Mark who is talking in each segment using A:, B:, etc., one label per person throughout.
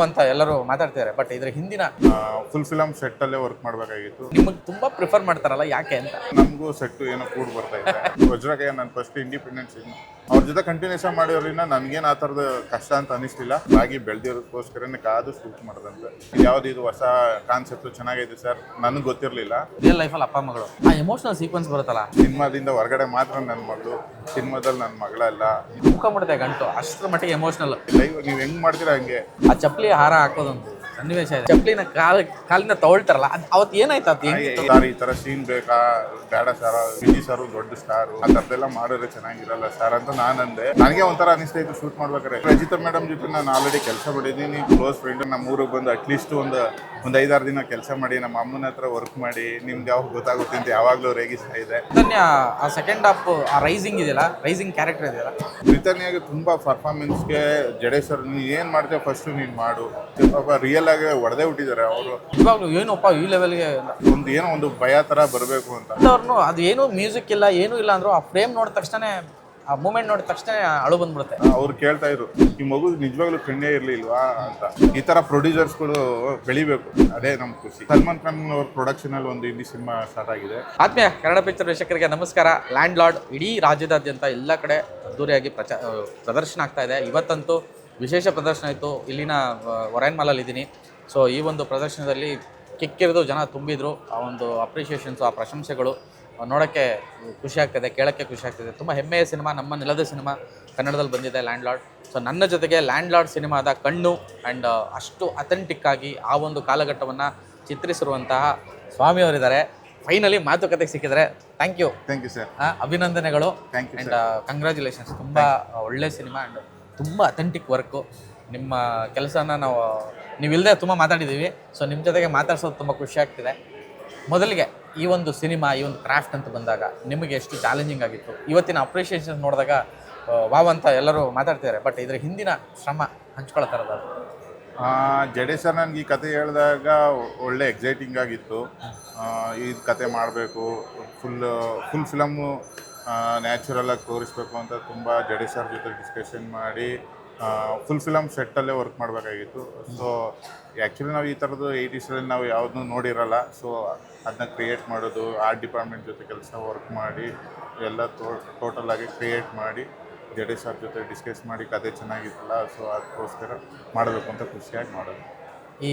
A: Wow ಅಂತ ಎಲ್ಲರೂ ಮಾತಾಡ್ತಿದ್ದಾರೆ. ಬಟ್ ಇದ್ರ ಹಿಂದಿನ
B: ಫುಲ್ ಫಿಲಮ್ ಸೆಟ್ ಅಲ್ಲೇ ವರ್ಕ್ ಮಾಡಬೇಕಾಗಿತ್ತು.
A: ನಿಮಗೆ ತುಂಬಾ ಪ್ರಿಫರ್ ಮಾಡ್ತಾರಲ್ಲ, ಯಾಕೆ ಅಂತ?
B: ನಮಗೂ ಸೆಟ್ ಏನೋ ಕೂಡ್ ಬರ್ತಾ ಇದೆ. ವಜ್ರಕಾಯ ನಾನು ಫಸ್ಟ್ ಇಂಡಿಪೆಂಡೆನ್ಸ್ ಅವ್ರ ಜೊತೆ ಕಂಟಿನ್ಯೂಷನ್ ಮಾಡಿರೋದ್ರಿಂದ ನನಗೇನು ಆ ಥರದ ಕಷ್ಟ ಅಂತ ಅನಿಸ್ಲಿಲ್ಲ. ಹಾಗೆ ಬೆಳೆದಿರೋದಕ್ಕೋಸ್ಕರನೇ ಕಾದು ಶೂಟ್ ಮಾಡೋದಂತೆ. ಯಾವ್ದು ಇದು ಹೊಸ ಕಾನ್ಸೆಪ್ಟ್ ಚೆನ್ನಾಗಿದೆ ಸರ್, ನನಗೆ ಗೊತ್ತಿರಲಿಲ್ಲ.
A: ರಿಯಲ್ ಲೈಫಲ್ಲಿ ಅಪ್ಪ ಮಗಳು ಆ ಎಮೋಷನಲ್ ಸೀಕ್ವೆನ್ಸ್ ಬರುತ್ತಲ್ಲ,
B: ಸಿನಿಮಾದಿಂದ ಹೊರಗಡೆ ಮಾತ್ರ ನನ್ನ ಮಗಳು, ಸಿನಿಮಾದಲ್ಲಿ ನನ್ನ ಮಗಳಲ್ಲ.
A: ಮುಖ ಗಂಟು ಅಷ್ಟರ ಮಟ್ಟಿಗೆ ಎಮೋಷನಲ್.
B: ಲೈವ್ ನೀವು ಹೆಂಗ್ ಮಾಡ್ತೀರಾ ಹಂಗೆ.
A: ಆ ಚಪ್ಪಲಿ ಹಾರ ಹಾಕೋದೊಂದು ಸನ್ನಿವೇಶ ಇದೆ. ಚಪ್ಪಲಿನ ಕಾಲಿಂದ ತಗೊಳ್ತಾರಲ್ಲ, ಅವತ್ತು ಏನಾಯ್ತು? ಅದು
B: ಸರ್ ಈ ತರ ಸೀನ್ ಬೇಕಾ ಬೇಡ ಸರ್, ವಿಜಯ್ ಸರ್ ದೊಡ್ಡ ಸ್ಟಾರ್, ಆ ಥರದ್ದೆಲ್ಲ ಮಾಡಿದ್ರೆ ಚೆನ್ನಾಗಿರಲ್ಲ ಸರ್ ಅಂತ ನಾನಂದೆ. ನನಗೆ ಒಂಥರ ಅನಿಸ್ತಾ ಇತ್ತು ಶೂಟ್ ಮಾಡ್ಬೇಕಾದ್ರೆ. ರಜಿತಾ ಮೇಡಮ್ ಜೊತೆ ನಾನು ಆಲ್ರೆಡಿ ಕೆಲಸ ಮಾಡಿದ್ದೀನಿ, ಕ್ಲೋಸ್ ಫ್ರೆಂಡ್. ನಮ್ಮ ಊರಿಗೆ ಬಂದು ಅಟ್ಲೀಸ್ಟ್ ಒಂದು 5-6 ದಿನ ಕೆಲಸ ಮಾಡಿ ನಮ್ಮ ಅಮ್ಮನ ಹತ್ರ ವರ್ಕ್ ಮಾಡಿ ನಿಮ್ಗೆ ಯಾವಾಗ ಗೊತ್ತಾಗುತ್ತೆ ಅಂತ ಯಾವಾಗಲೂ ರೇಗಿಸ್ತಾ ಇದೆ.
A: ಆ ಸೆಕೆಂಡ್ ಹಾಫ್ ಆ ರೈಸಿಂಗ್ ಇದೆಯಲ್ಲ, ರೈಸಿಂಗ್ ಕ್ಯಾರೆಕ್ಟರ್ ಇದೆಯಲ್ಲ,
B: ಬ್ರಿತಾನಿಯಾಗೆ ತುಂಬಾ ಪರ್ಫಾರ್ಮೆನ್ಸ್ಗೆ ಜಡೇಶ್ ಸರ್ ನೀ ಏನು ಮಾಡ್ತೇವೆ ಫಸ್ಟ್ ನೀನು ಮಾಡು. ಪಾಪ ರಿಯಲ್ ಆಗಿ ಹೊಡೆದೇ ಬಿಟ್ಟಿದ್ದಾರೆ ಅವರು.
A: ಇವಾಗಲೂ ಏನಪ್ಪ ಈ ಲೆವೆಲ್ಗೆ
B: ಒಂದು ಭಯ ಥರ ಬರಬೇಕು ಅಂತ.
A: ಅವ್ರನ್ನು ಅದು ಏನೂ ಮ್ಯೂಸಿಕ್ ಇಲ್ಲ, ಏನೂ ಇಲ್ಲ ಅಂದ್ರು ಆ ಫ್ರೇಮ್ ನೋಡಿದ ತಕ್ಷಣ, ಆ ಮೂಮೆಂಟ್ ನೋಡಿದ ತಕ್ಷಣ ಅಳು ಬಂದ್ಬಿಡುತ್ತೆ.
B: ಅವ್ರು ಕೇಳ್ತಾ ಇದ್ರು, ಈ ಮಗು ನಿಜವಾಗ್ಲೂ ಕಣ್ಣೇ ಇರ್ಲಿಲ್ವಾ ಅಂತ. ಈ ತರ ಪ್ರೊಡ್ಯೂಸರ್ಸ್ಗಳು ಬೆಳಿಬೇಕು, ಅದೇ ನಮ್ ಖುಷಿ. ಸಲ್ಮಾನ್ ಖಾನ್ ಅವ್ರ ಪ್ರೊಡಕ್ಷನ್ ಅಲ್ಲಿ ಒಂದು ಹಿಂದಿ ಸಿನಿಮಾ ಸ್ಟಾರ್ಟ್ ಆಗಿದೆ.
A: ಆತ್ಮೀಯ ಕನ್ನಡ ಪಿಕ್ಚರ್ ವೀಕ್ಷಕರಿಗೆ ನಮಸ್ಕಾರ. ಲ್ಯಾಂಡ್ ಲಾರ್ಡ್ ಇಡೀ ರಾಜ್ಯದಾದ್ಯಂತ ಎಲ್ಲ ಕಡೆ ಅದ್ದೂರಿಯಾಗಿ ಪ್ರದರ್ಶನ ಆಗ್ತಾ ಇದೆ. ಇವತ್ತಂತೂ ವಿಶೇಷ ಪ್ರದರ್ಶನ ಇತ್ತು. ಇಲ್ಲಿನ ಒರೈನ್ ಮಾಲಲ್ಲಿ ಇದ್ದೀನಿ. ಸೊ ಈ ಒಂದು ಪ್ರದರ್ಶನದಲ್ಲಿ ಕಿಕ್ಕಿರಿದು ಜನ ತುಂಬಿದ್ರು. ಆ ಒಂದು ಅಪ್ರಿಷಿಯೇಷನ್ಸು, ಆ ಪ್ರಶಂಸೆಗಳು ನೋಡೋಕ್ಕೆ ಖುಷಿ ಆಗ್ತದೆ, ಕೇಳೋಕ್ಕೆ ಖುಷಿ ಆಗ್ತದೆ. ತುಂಬ ಹೆಮ್ಮೆಯ ಸಿನಿಮಾ, ನಮ್ಮ ನೆಲದ ಸಿನಿಮಾ ಕನ್ನಡದಲ್ಲಿ ಬಂದಿದೆ ಲ್ಯಾಂಡ್ ಲಾರ್ಡ್. ಸೊ ನನ್ನ ಜೊತೆಗೆ ಲ್ಯಾಂಡ್ ಲಾರ್ಡ್ ಸಿನಿಮಾದ ಕಣ್ಣು ಆ್ಯಂಡ್ ಅಷ್ಟು ಅಥೆಂಟಿಕ್ ಆಗಿ ಆ ಒಂದು ಕಾಲಘಟ್ಟವನ್ನು ಚಿತ್ರಿಸಿರುವಂತಹ ಸ್ವಾಮಿಯವರಿದ್ದಾರೆ. ಫೈನಲಿ ಮಾತುಕತೆಗೆ ಸಿಕ್ಕಿದರೆ ಥ್ಯಾಂಕ್ ಯು ಸರ್. ಅಭಿನಂದನೆಗಳು ಆ್ಯಂಡ್ ಕಂಗ್ರ್ಯಾಚುಲೇಷನ್ಸ್. ತುಂಬ ಒಳ್ಳೆ ಸಿನಿಮಾ ಆ್ಯಂಡ್ ತುಂಬ ಅಥೆಂಟಿಕ್ ವರ್ಕು. ನಿಮ್ಮ ಕೆಲಸನ ನೀವಿಲ್ಲದೆ ತುಂಬ ಮಾತಾಡಿದ್ದೀವಿ. ಸೊ ನಿಮ್ಮ ಜೊತೆಗೆ ಮಾತಾಡ್ಸೋದು ತುಂಬ ಖುಷಿ ಆಗ್ತಿದೆ. ಮೊದಲಿಗೆ ಈ ಒಂದು ಸಿನಿಮಾ, ಈ ಒಂದು ಕ್ರಾಫ್ಟ್ ಅಂತ ಬಂದಾಗ ನಿಮಗೆ ಎಷ್ಟು ಚಾಲೆಂಜಿಂಗ್ ಆಗಿತ್ತು? ಇವತ್ತಿನ ಅಪ್ರಿಷಿಯೇಷನ್ ನೋಡಿದಾಗ ವಾವ್ ಅಂತ ಎಲ್ಲರೂ ಮಾತಾಡ್ತಿದ್ದಾರೆ. ಬಟ್ ಇದ್ರ ಹಿಂದಿನ ಶ್ರಮ ಹಂಚ್ಕೊಳ್ತಾರದು.
B: ಜಡೇಶ್ ಸರ್ ನನಗೆ ಈ ಕತೆ ಹೇಳಿದಾಗ ಒಳ್ಳೆ ಎಕ್ಸೈಟಿಂಗ್ ಆಗಿತ್ತು. ಈ ಕತೆ ಮಾಡಬೇಕು, ಫುಲ್ ಫಿಲಮ್ಮು ನ್ಯಾಚುರಲಾಗಿ ತೋರಿಸ್ಬೇಕು ಅಂತ ತುಂಬ ಜಡೇಶ್ ಸರ್ ಜೊತೆ ಡಿಸ್ಕಷನ್ ಮಾಡಿ ಫುಲ್ ಫಿಲಮ್ ಸೆಟ್ಟಲ್ಲೇ ವರ್ಕ್ ಮಾಡಬೇಕಾಗಿತ್ತು. ಸೊ ಆ್ಯಕ್ಚುಲಿ ನಾವು ಈ ಥರದ್ದು 80sಲ್ಲಿ ನಾವು ಯಾವುದನ್ನೂ ನೋಡಿರಲ್ಲ. ಸೊ ಅದನ್ನ ಕ್ರಿಯೇಟ್ ಮಾಡೋದು, ಆರ್ಟ್ ಡಿಪಾರ್ಟ್ಮೆಂಟ್ ಜೊತೆ ಕೆಲಸ ವರ್ಕ್ ಮಾಡಿ ಎಲ್ಲ ಟೋಟಲಾಗಿ ಕ್ರಿಯೇಟ್ ಮಾಡಿ ಜಡೇಶ್ ಸರ್ ಜೊತೆ ಡಿಸ್ಕಸ್ ಮಾಡಿ ಕತೆ ಚೆನ್ನಾಗಿತ್ತಲ್ಲ, ಸೊ ಅದಕ್ಕೋಸ್ಕರ ಮಾಡಬೇಕು ಅಂತ ಖುಷಿಯಾಗಿ ಮಾಡೋದು.
A: ಈ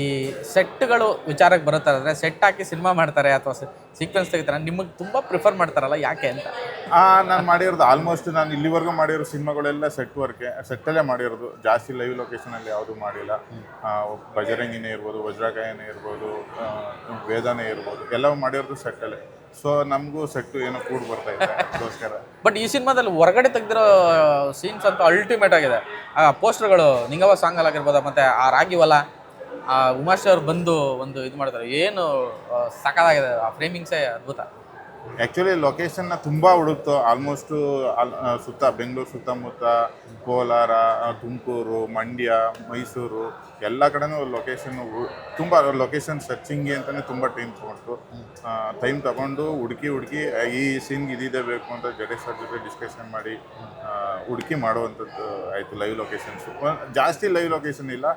A: ಸೆಟ್ಗಳು ವಿಚಾರಕ್ಕೆ ಬರುತ್ತಾರಂದರೆ, ಸೆಟ್ ಹಾಕಿ ಸಿನಿಮಾ ಮಾಡ್ತಾರೆ ಅಥವಾ ಸೀಕ್ವೆನ್ಸ್ ತೆಗಿತಾರೆ, ನಿಮಗೆ ತುಂಬ ಪ್ರಿಫರ್ ಮಾಡ್ತಾರಲ್ಲ, ಯಾಕೆ ಅಂತ?
B: ನಾನು ಮಾಡಿರೋದು ಆಲ್ಮೋಸ್ಟ್ ನಾನು ಇಲ್ಲಿವರೆಗೂ ಮಾಡಿರೋ ಸಿನಿಮಾಗಳೆಲ್ಲ ಸೆಟ್ಟಲ್ಲೇ ಮಾಡಿರೋದು. ಜಾಸ್ತಿ ಲೈವ್ ಲೊಕೇಶನಲ್ಲಿ ಯಾವುದೂ ಮಾಡಿಲ್ಲ. ಬಜರಂಗಿನೇ ಇರ್ಬೋದು, ವಜ್ರಕಾಯನೇ ಇರ್ಬೋದು, ವೇದನೇ ಇರ್ಬೋದು, ಎಲ್ಲವೂ ಮಾಡಿರೋದು ಸೆಟ್ಟಲ್ಲೇ. ಸೊ ನಮಗೂ ಸೆಟ್ಟು ಏನೋ ಕೂಡ್ ಬರ್ತಾ ಇದೆ ಅದಕ್ಕೋಸ್ಕರ.
A: ಬಟ್ ಈ ಸಿನಿಮಾದಲ್ಲಿ ಹೊರಗಡೆ ತೆಗೆದಿರೋ ಸೀನ್ಸ್ ಅಂತೂ ಅಲ್ಟಿಮೇಟ್ ಆಗಿದೆ. ಆ ಪೋಸ್ಟರ್ಗಳು, ನಿಂಗವ ಸಾಂಗಲ್ಲಾಗಿರ್ಬೋದು, ಮತ್ತು ಆ ರಾಗಿವಲ್ಲ, ಆ ಉಮಾಶ್ರೀ ಅವ್ರು ಬಂದು ಒಂದು ಇದು ಮಾಡ್ತಾರೆ, ಏನು ಸಖತ್ತಾಗಿದೆ. ಆ ಫ್ರೇಮಿಂಗ್ಸೇ ಅದ್ಭುತ.
B: ಆ್ಯಕ್ಚುಲಿ ಲೊಕೇಶನ್ನ ತುಂಬ ಹುಡುಕ್ತು. ಆಲ್ಮೋಸ್ಟು ಬೆಂಗಳೂರು ಸುತ್ತಮುತ್ತ, ಕೋಲಾರ, ತುಮಕೂರು, ಮಂಡ್ಯ, ಮೈಸೂರು ಎಲ್ಲ ಕಡೆನೂ ತುಂಬ ಲೊಕೇಶನ್ ಸರ್ಚಿಂಗ್ಗೆ ಅಂತಲೇ ತುಂಬ ಟೈಮ್ ತಗೊಂಡು ಹುಡುಕಿ ಈ ಸೀನ್ಗೆ ಇದಿದೆ ಬೇಕು ಅಂತ ಜಡೇಶ್ ಸರ್ ಜೊತೆ ಡಿಸ್ಕಷನ್ ಮಾಡಿ ಹುಡುಕಿ ಮಾಡುವಂಥದ್ದು ಆಯಿತು. ಲೈವ್ ಲೊಕೇಶನ್ಸು ಜಾಸ್ತಿ ಲೈವ್ ಲೊಕೇಶನ್ ಇಲ್ಲ,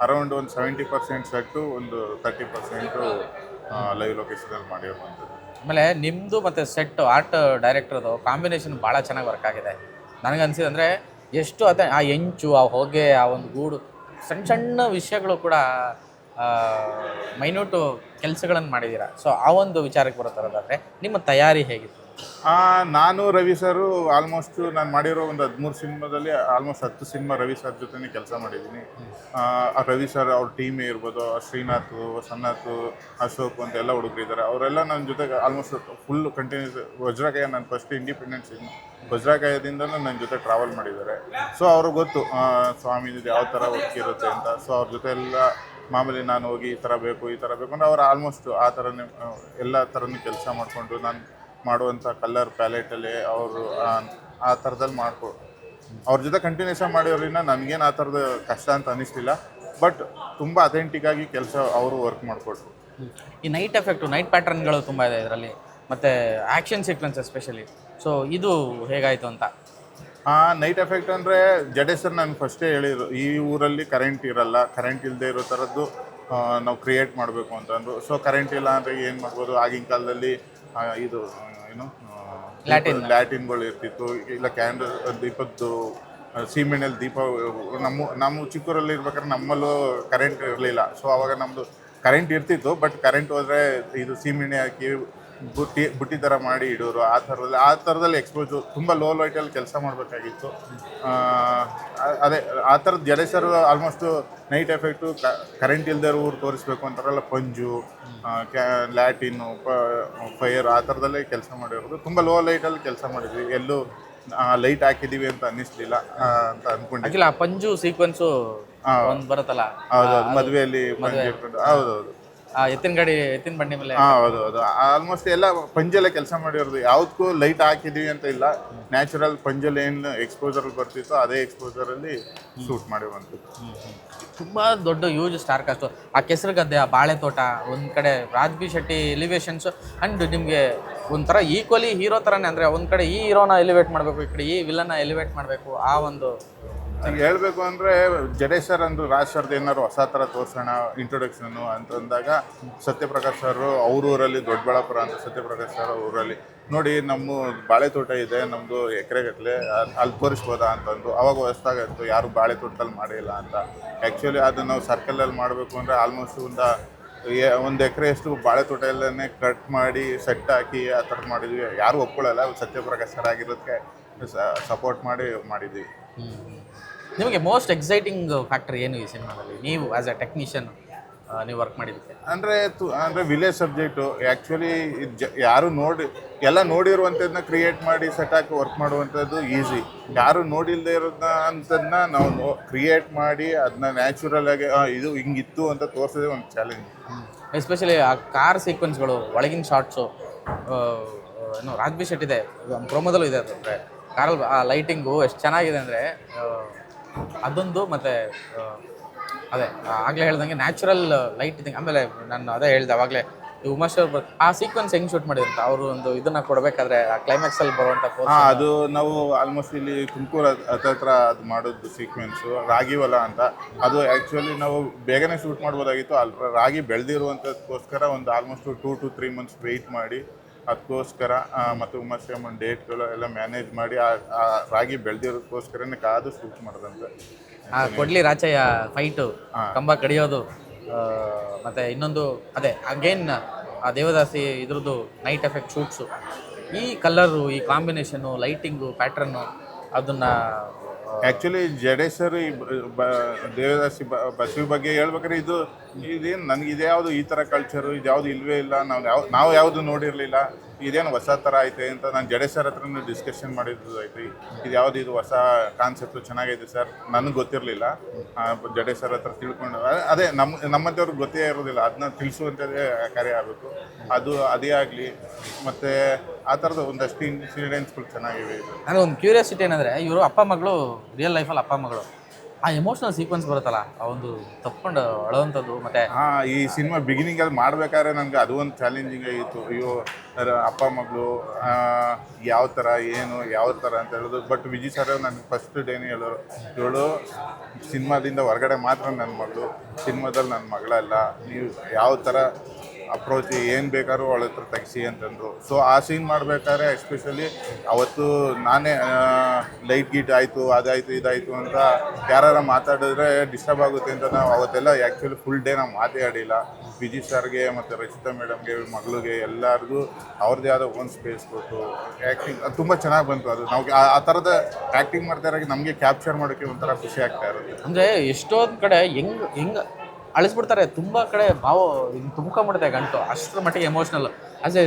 B: ಅರೌಂಡ್ ಒಂದು 70% ಸೆಟ್ಟು, ಒಂದು 30% ಲೈವ್ ಲೊಕೇಶನಲ್ಲಿ ಮಾಡಿರುವಂಥದ್ದು.
A: ಆಮೇಲೆ ನಿಮ್ಮದು ಮತ್ತು ಸೆಟ್ ಆರ್ಟ್ ಡೈರೆಕ್ಟರ್ದು ಕಾಂಬಿನೇಷನ್ ಭಾಳ ಚೆನ್ನಾಗಿ ವರ್ಕ್ ಆಗಿದೆ. ನನಗನ್ಸಿದೆ ಅಂದರೆ ಎಷ್ಟು ಆ ಹೆಂಚು, ಆ ಹೊಗೆ, ಆ ಒಂದು ಗೂಡು, ಸಣ್ಣ ವಿಷಯಗಳು ಕೂಡ ಮೈನ್ಯೂಟು ಕೆಲಸಗಳನ್ನು ಮಾಡಿದ್ದೀರಾ. ಸೊ ಆ ಒಂದು ವಿಚಾರಕ್ಕೆ ಬರುತ್ತಾರೋದಾದರೆ ನಿಮ್ಮ ತಯಾರಿ ಹೇಗಿತ್ತು?
B: ನಾನು ರವಿ ಸರು ಆಲ್ಮೋಸ್ಟು ನಾನು ಮಾಡಿರೋ ಒಂದು 13 ಸಿನಿಮಾದಲ್ಲಿ ಆಲ್ಮೋಸ್ಟ್ 10 ಸಿನಿಮಾ ರವಿ ಸರ್ ಜೊತೆ ಕೆಲಸ ಮಾಡಿದ್ದೀನಿ. ರವಿ ಸರ್ ಅವ್ರ ಟೀಮೇ ಇರ್ಬೋದು, ಶ್ರೀನಾಥ್, ಸನ್ನತ್, ಅಶೋಕ್ ಅಂತ ಎಲ್ಲ ಹುಡುಗರಿದ್ದಾರೆ. ಅವರೆಲ್ಲ ನನ್ನ ಜೊತೆಗೆ ಆಲ್ಮೋಸ್ಟ್ ಫುಲ್ ಕಂಟಿನ್ಯೂಸ್. ವಜ್ರಕಾಯ ನಾನು ಫಸ್ಟ್ ಇಂಡಿಪೆಂಡೆನ್ಸ್ ವಜ್ರಕಾಯದಿಂದ ನನ್ನ ಜೊತೆ ಟ್ರಾವೆಲ್ ಮಾಡಿದ್ದಾರೆ. ಸೊ ಅವ್ರಿಗೆ ಗೊತ್ತು ಸ್ವಾಮಿದು ಯಾವ ಥರ ವರ್ಕ್ ಇರುತ್ತೆ ಅಂತ. ಸೊ ಅವ್ರ ಜೊತೆ ಎಲ್ಲ ಮಾಮೂಲಿ ನಾನು ಹೋಗಿ ಈ ಥರ ಬೇಕು ಅಂದರೆ ಅವ್ರು ಆಲ್ಮೋಸ್ಟ್ ಆ ಥರನೇ ಎಲ್ಲ ಥರನೂ ಕೆಲಸ ಮಾಡಿಕೊಂಡು ನಾನು ಮಾಡುವಂಥ ಕಲರ್ ಪ್ಯಾಲೆಟಲ್ಲಿ ಅವರು ಆ ಥರದಲ್ಲಿ ಅವ್ರ ಜೊತೆ ಕಂಟಿನ್ಯೂಷನ್ ಮಾಡಿರೋದ್ರಿಂದ ನನಗೇನು ಆ ಥರದ ಕಷ್ಟ ಅಂತ ಅನಿಸ್ಲಿಲ್ಲ. ಬಟ್ ತುಂಬ ಅಥೆಂಟಿಕ್ಕಾಗಿ ಕೆಲಸ ಅವರು ವರ್ಕ್ ಮಾಡಿಕೊಟ್ರು.
A: ಈ ನೈಟ್ ಎಫೆಕ್ಟು, ನೈಟ್ ಪ್ಯಾಟರ್ನ್ಗಳು ತುಂಬ ಇದೆ ಇದರಲ್ಲಿ, ಮತ್ತು ಆ್ಯಕ್ಷನ್ ಸೀಕ್ವೆನ್ಸ್ ಎಸ್ಪೆಷಲಿ. ಸೊ ಇದು ಹೇಗಾಯಿತು ಅಂತ?
B: ನೈಟ್ ಎಫೆಕ್ಟ್ ಅಂದರೆ ಜಡೇಶ್ ಸರ್ ನಾನು ಫಸ್ಟೇ ಹೇಳಿದ್ರು, ಈ ಊರಲ್ಲಿ ಕರೆಂಟ್ ಇರಲ್ಲ, ಕರೆಂಟ್ ಇಲ್ಲದೆ ಇರೋ ಥರದ್ದು ನಾವು ಕ್ರಿಯೇಟ್ ಮಾಡಬೇಕು ಅಂತಂದ್ರು. ಸೊ ಕರೆಂಟ್ ಇಲ್ಲ ಅಂದರೆ ಏನು ಮಾಡ್ಬೋದು, ಆಗಿನ ಕಾಲದಲ್ಲಿ ಇದು ಏನು ಲ್ಯಾಟಿನ್ಗಳು ಇರ್ತಿತ್ತು, ಇಲ್ಲ ಕ್ಯಾಂಡಲ್ ದೀಪದ್ದು ಸೀಮೆಣ್ಣೆಲಿ ದೀಪ. ನಮ್ಮ ಚಿಕ್ಕೂರಲ್ಲಿ ಇರ್ಬೇಕಾದ್ರೆ ನಮ್ಮಲ್ಲೂ ಕರೆಂಟ್ ಇರಲಿಲ್ಲ. ಸೊ ಅವಾಗ ನಮ್ಮದು ಕರೆಂಟ್ ಇರ್ತಿತ್ತು, ಬಟ್ ಕರೆಂಟ್ ಹೋದರೆ ಇದು ಸೀಮೆಣ್ಣೆ ಹಾಕಿ ಬುಟ್ಟಿ ಥರ ಮಾಡಿ ಇಡೋರು. ಆ ಥರದಲ್ಲಿ ಎಕ್ಸ್ಪೋಜು ತುಂಬ ಲೋ ಲೈಟಲ್ಲಿ ಕೆಲಸ ಮಾಡಬೇಕಾಗಿತ್ತು. ಅದೇ ಆ ಥರದ್ದು Jadesh sir almost night effect current ಇಲ್ಲದೆ ಊರು ತೋರಿಸ್ಬೇಕು ಅಂತಾರಲ್ಲ, ಪಂಜು, ಲ್ಯಾಟಿನ್ನು, ಫೈರ್, ಆ ಥರದಲ್ಲೇ ಕೆಲಸ ಮಾಡಿರೋದು. ತುಂಬ ಲೋ ಲೈಟಲ್ಲಿ ಕೆಲಸ ಮಾಡಿದ್ವಿ, ಎಲ್ಲೂ ಲೈಟ್ ಹಾಕಿದ್ದೀವಿ ಅಂತ ಅನ್ನಿಸ್ಲಿಲ್ಲ ಅಂತ ಅನ್ಕೊಂಡಿದ್ದೆ.
A: ಆ ಪಂಜು ಸೀಕ್ವೆನ್ಸು ಒಂದು ಬರುತ್ತಲ್ಲ,
B: ಹೌದೌದು, ಮದುವೆಯಲ್ಲಿ ಪಂಜು ಇಟ್ಕೊಂಡು, ಹೌದೌದು,
A: ಎತ್ತಿನ ಬಂಡಿ ಮೇಲೆ.
B: ಹೌದೌದು, ಆಲ್ಮೋಸ್ಟ್ ಎಲ್ಲ ಪಂಜಲ್ಲೇ ಕೆಲಸ ಮಾಡಿರೋದು. ಯಾವುದಕ್ಕೂ ಲೈಟ್ ಹಾಕಿದೀವಿ ಅಂತ ಇಲ್ಲ, ನ್ಯಾಚುರಲ್ ಪಂಜಲ್ಲಿ ಏನು ಎಕ್ಸ್ಪೋಜರ್ ಬರ್ತಿತ್ತು ಅದೇ ಎಕ್ಸ್ಪೋಜರಲ್ಲಿ ಶೂಟ್ ಮಾಡಿರುವಂಥದ್ದು.
A: ತುಂಬ ದೊಡ್ಡ ಯೂಜ್ ಸ್ಟಾರ್ ಕಾಸ್ಟು. ಆ ಕೆಸರು ಗದ್ದೆ, ಆ ಬಾಳೆ ತೋಟ, ಒಂದು ಕಡೆ ರಾಜ್ ಬಿ ಶೆಟ್ಟಿ ಎಲಿವೇಶನ್ಸು, ಆ್ಯಂಡ್ ನಿಮಗೆ ಒಂಥರ ಈಕ್ವಲಿ ಹೀರೋ ಥರನೇ. ಅಂದರೆ ಒಂದು ಕಡೆ ಈ ಹೀರೋನ ಎಲಿವೇಟ್ ಮಾಡಬೇಕು, ಈ ಕಡೆ ಈ ವಿಲನ್ನ ಎಲಿವೇಟ್ ಮಾಡಬೇಕು. ಆ ಒಂದು
B: ಈಗ ಹೇಳಬೇಕು ಅಂದರೆ ಜಡೇಶ್ ಸರ್ ಅಂದರು ರಾಜ್ ಸರ್ದು ಏನಾದ್ರು ಹೊಸ ಥರ ತೋರಿಸೋಣ ಇಂಟ್ರೊಡಕ್ಷನು ಅಂತಂದಾಗ, ಸತ್ಯಪ್ರಕಾಶ್ ಸರ್ ಅವ್ರ ಊರಲ್ಲಿ, ದೊಡ್ಡಬಳ್ಳಾಪುರ ಅಂತ ಸತ್ಯಪ್ರಕಾಶ್ ಸರ್ ಊರಲ್ಲಿ ನೋಡಿ, ನಮ್ಮ ಬಾಳೆ ತೋಟ ಇದೆ, ನಮ್ಮದು ಎಕರೆಗಟ್ಟಲೆ, ಅಲ್ಲಿ ತೋರಿಸ್ಬೋದಾ ಅಂತಂದು. ಅವಾಗ ಹೊಸ್ದಾಗಿತ್ತು, ಯಾರು ಬಾಳೆ ತೋಟದಲ್ಲಿ ಮಾಡಿಲ್ಲ ಅಂತ. ಆ್ಯಕ್ಚುಲಿ ಅದು ನಾವು ಸರ್ಕಲಲ್ಲಿ ಮಾಡಬೇಕು ಅಂದರೆ ಆಲ್ಮೋಸ್ಟ್ ಒಂದು ಎಕರೆಯಷ್ಟು ಬಾಳೆ ತೋಟ ಎಲ್ಲನೇ ಕಟ್ ಮಾಡಿ ಸೆಟ್ ಹಾಕಿ ಆ ಥರ ಮಾಡಿದ್ವಿ. ಯಾರೂ ಒಪ್ಕೊಳ್ಳಲ್ಲ, ಸತ್ಯಪ್ರಕಾಶ್ ಸರ್ ಆಗಿರೋದಕ್ಕೆ ಸಪೋರ್ಟ್ ಮಾಡಿದ್ವಿ.
A: ನಿಮಗೆ ಮೋಸ್ಟ್ ಎಕ್ಸೈಟಿಂಗ್ ಫ್ಯಾಕ್ಟರ್ ಏನು ಈ ಸಿನಿಮಾದಲ್ಲಿ, ನೀವು ಆ್ಯಸ್ ಎ ಟೆಕ್ನಿಷಿಯನ್ ನೀವು ವರ್ಕ್ ಮಾಡಿದ್ದಕ್ಕೆ?
B: ಅಂದರೆ ವಿಲೇಜ್ ಸಬ್ಜೆಕ್ಟು. ಆ್ಯಕ್ಚುಲಿ ಯಾರು ಎಲ್ಲ ನೋಡಿರುವಂಥದ್ದನ್ನ ಕ್ರಿಯೇಟ್ ಮಾಡಿ ಸೆಟ್ ಹಾಕಿ ವರ್ಕ್ ಮಾಡುವಂಥದ್ದು ಈಸಿ. ಯಾರು ನೋಡಿಲ್ಲದೆ ಇರೋದನ್ನ ಅಂಥದ್ದನ್ನ ನಾವು ಕ್ರಿಯೇಟ್ ಮಾಡಿ ಅದನ್ನ ನ್ಯಾಚುರಲ್ ಆಗಿ ಇದು ಹಿಂಗಿತ್ತು ಅಂತ ತೋರಿಸೋದೇ ಒಂದು ಚಾಲೆಂಜ್.
A: ಎಸ್ಪೆಷಲಿ ಆ ಕಾರ್ ಸೀಕ್ವೆನ್ಸ್ಗಳು, ಒಳಗಿನ ಶಾರ್ಟ್ಸು, ಏನು ರಾಜ್ ಬಿ ಶೆಟ್ ಇದೆ, ಪ್ರೊಮೋದಲ್ಲೂ ಇದೆ. ಅದು ಅಂದರೆ ಕಾರಲ್ಲಿ ಆ ಲೈಟಿಂಗು ಎಷ್ಟು ಚೆನ್ನಾಗಿದೆ ಅಂದರೆ ಅದೊಂದು. ಮತ್ತು ಅದೇ ಆಗಲೇ ಹೇಳ್ದಂಗೆ ನ್ಯಾಚುರಲ್ ಲೈಟ್ ಇದ್ದಂಗೆ. ಆಮೇಲೆ ನಾನು ಅದೇ ಹೇಳಿದೆ ಅವಾಗಲೇ, ಈ ಉಮೇಶ್ ಅವ್ರು ಆ ಸೀಕ್ವೆನ್ಸ್ ಹೆಂಗೆ ಶೂಟ್ ಮಾಡಿದ್ರು ಅಂತ, ಅವರು ಒಂದು ಇದನ್ನು ಕೊಡಬೇಕಾದ್ರೆ ಆ ಕ್ಲೈಮ್ಯಾಕ್ಸಲ್ಲಿ ಬರುವಂಥ
B: ಅದು ನಾವು ಆಲ್ಮೋಸ್ಟ್ ಇಲ್ಲಿ ತುಮಕೂರು ಹತ್ರ ಅದು ಮಾಡೋದು ಸೀಕ್ವೆನ್ಸು, ರಾಗಿ ಹೊಲ ಅಂತ. ಅದು ಆ್ಯಕ್ಚುಲಿ ನಾವು ಬೇಗನೆ ಶೂಟ್ ಮಾಡ್ಬೋದಾಗಿತ್ತು. ಅಲ್ಲಿ ರಾಗಿ ಬೆಳೆದಿರುವಂಥದ್ದಕ್ಕೋಸ್ಕರ ಒಂದು ಆಲ್ಮೋಸ್ಟ್ 2 to 3 months ವೆಯ್ಟ್ ಮಾಡಿ ಅದಕ್ಕೋಸ್ಕರ ಮತ್ತು ಉಮಾಶ್ರೀಯಮ್ಮನ ಡೇಟ್ಗಳು ಎಲ್ಲ ಮ್ಯಾನೇಜ್ ಮಾಡಿ ಆ ರಾಗಿ ಬೆಳೆದಿರೋದಕ್ಕೋಸ್ಕರನೇ ಕಾದು ಶೂಟ್ ಮಾಡೋದಂತೆ.
A: ಕೊಡ್ಲಿ ರಾಚಯ್ಯ ಫೈಟು, ಕಂಬ ಕಡಿಯೋದು, ಮತ್ತು ಇನ್ನೊಂದು ಅದೇ ಅಗೇನ್ ಆ ದೇವದಾಸಿ ಇದ್ರದ್ದು ನೈಟ್ ಎಫೆಕ್ಟ್ ಶೂಟ್ಸು, ಈ ಕಲರು, ಈ ಕಾಂಬಿನೇಷನ್ನು, ಲೈಟಿಂಗು, ಪ್ಯಾಟ್ರನ್ನು, ಅದನ್ನು
B: ಆ್ಯಕ್ಚುಲಿ ಜಡೇಶ್ ಸರ್ ಈ ದೇವದಾಸಿ ಬಸವಿ ಬಗ್ಗೆ ಹೇಳ್ಬೇಕಾದ್ರೆ ಇದೇನು ನನಗೆ ಇದ್ಯಾವುದು ಈ ಥರ ಕಲ್ಚರು ಇದ್ಯಾವುದು ಇಲ್ಲವೇ ಇಲ್ಲ, ನಾವು ಯಾವುದು ನೋಡಿರಲಿಲ್ಲ, ಇದೇನು ಹೊಸ ಥರ ಐತೆ ಅಂತ ನಾನು ಜಡೇಶ್ ಸರ್ ಹತ್ರನೂ ಡಿಸ್ಕಷನ್ ಮಾಡಿದ್ದು ಐತಿ. ಇದು ಹೊಸ ಕಾನ್ಸೆಪ್ಟು ಚೆನ್ನಾಗೈತೆ ಸರ್, ನನಗೆ ಗೊತ್ತಿರಲಿಲ್ಲ. ಜಡೇಶ್ ಸರ್ ಹತ್ರ ತಿಳ್ಕೊಂಡು ಅದೇ ನಮ್ಮಂಥವ್ರಿಗೆ ಗೊತ್ತೇ ಇರೋದಿಲ್ಲ, ಅದನ್ನ ತಿಳಿಸುವಂಥದ್ದೇ ಕಾರ್ಯ ಆಗಬೇಕು. ಅದೇ ಆಗಲಿ. ಮತ್ತು ಆ ಥರದ ಒಂದಷ್ಟು ಇನ್ಸಿಡೆಂಟ್ಸ್ಗಳು ಚೆನ್ನಾಗಿವೆ.
A: ನನಗೆ ಒಂದು ಕ್ಯೂರಿಯಾಸಿಟಿ ಏನಂದರೆ, ಇವರು ಅಪ್ಪ ಮಗಳು ರಿಯಲ್ ಲೈಫಲ್ಲಿ ಅಪ್ಪ ಮಗಳು, ಆ ಎಮೋಷ್ನಲ್ ಸೀಕ್ವೆನ್ಸ್ ಬರುತ್ತಲ್ಲ, ಆ ಒಂದು ತಪ್ಕೊಂಡು ಅಳೋವಂಥದ್ದು. ಮತ್ತು
B: ಈ ಸಿನಿಮಾ ಬಿಗಿನಿಂಗಲ್ಲಿ ಮಾಡಬೇಕಾದ್ರೆ ನನಗೆ ಅದು ಒಂದು ಚಾಲೆಂಜಿಂಗ್ ಆಗಿತ್ತು. ಅಯ್ಯೋ ಅಪ್ಪ ಮಗಳು ಯಾವ ಥರ ಯಾವ ಥರ ಅಂತ ಹೇಳೋದು. ಬಟ್ ವಿಜಯ್ ಸರ್ ನನಗೆ ಫಸ್ಟ್ ಡೇನೇ ಹೇಳೋರು, ಇವಳು ಸಿನಿಮಾದಿಂದ ಹೊರಗಡೆ ಮಾತ್ರ ನನ್ನ ಮಗಳು, ಸಿನಿಮಾದಲ್ಲಿ ನನ್ನ ಮಗಳಲ್ಲ, ನೀವು ಯಾವ ಥರ ಅಪ್ರೋಚ್ ಏನು ಬೇಕಾದ್ರೂ ಅವಳ ಹತ್ರ ತೆಗಿಸಿ ಅಂತಂದರು. ಸೊ ಆ ಸೀನ್ ಮಾಡಬೇಕಾದ್ರೆ ಎಸ್ಪೆಷಲಿ ಅವತ್ತು ನಾನೇ ಲೈಟ್ ಗೀಟ್ ಆಯಿತು, ಅದಾಯಿತು ಇದಾಯಿತು ಅಂತ ಯಾರು ಮಾತಾಡಿದ್ರೆ ಡಿಸ್ಟರ್ಬ್ ಆಗುತ್ತೆ ಅಂತ ನಾವು ಅವತ್ತೆಲ್ಲ ಆ್ಯಕ್ಚುಲಿ ಫುಲ್ ಡೇ ನಾವು ಮಾತೇ ಆಡಿಲ್ಲ. ವಿಜಯ್ ಸರ್ಗೆ ಮತ್ತು ರಚಿತಾ ಮೇಡಮ್ಗೆ, ಮಗಳಿಗೆ ಎಲ್ಲರಿಗೂ ಅವ್ರದ್ದೇ ಆದ ಒಂದು ಸ್ಪೇಸ್ ಕೊಟ್ಟು ಆ್ಯಕ್ಟಿಂಗ್ ತುಂಬ ಚೆನ್ನಾಗಿ ಬಂತು. ಅದು ನಾವು ಆ ಥರದ ಆ್ಯಕ್ಟಿಂಗ್ ಮಾಡ್ತಾ ಇರೋಕ್ಕೆ ನಮಗೆ ಕ್ಯಾಪ್ಚರ್ ಮಾಡೋಕ್ಕೆ ಒಂಥರ ಖುಷಿ ಆಗ್ತಾ ಇರುತ್ತೆ.
A: ಅಂದರೆ ಎಷ್ಟೊಂದು ಕಡೆ ಹೆಂಗೆ ಅಳಿಸ್ಬಿಡ್ತಾರೆ, ತುಂಬ ಕಡೆ ಭಾವ ಹಿಂಗೆ ತುಂಬ್ಕೊಂಬಿಡುತ್ತೆ ಗಂಟು, ಅಷ್ಟರ ಮಟ್ಟಿಗೆ ಎಮೋಷ್ನಲ್. ಆಸ್ ಎ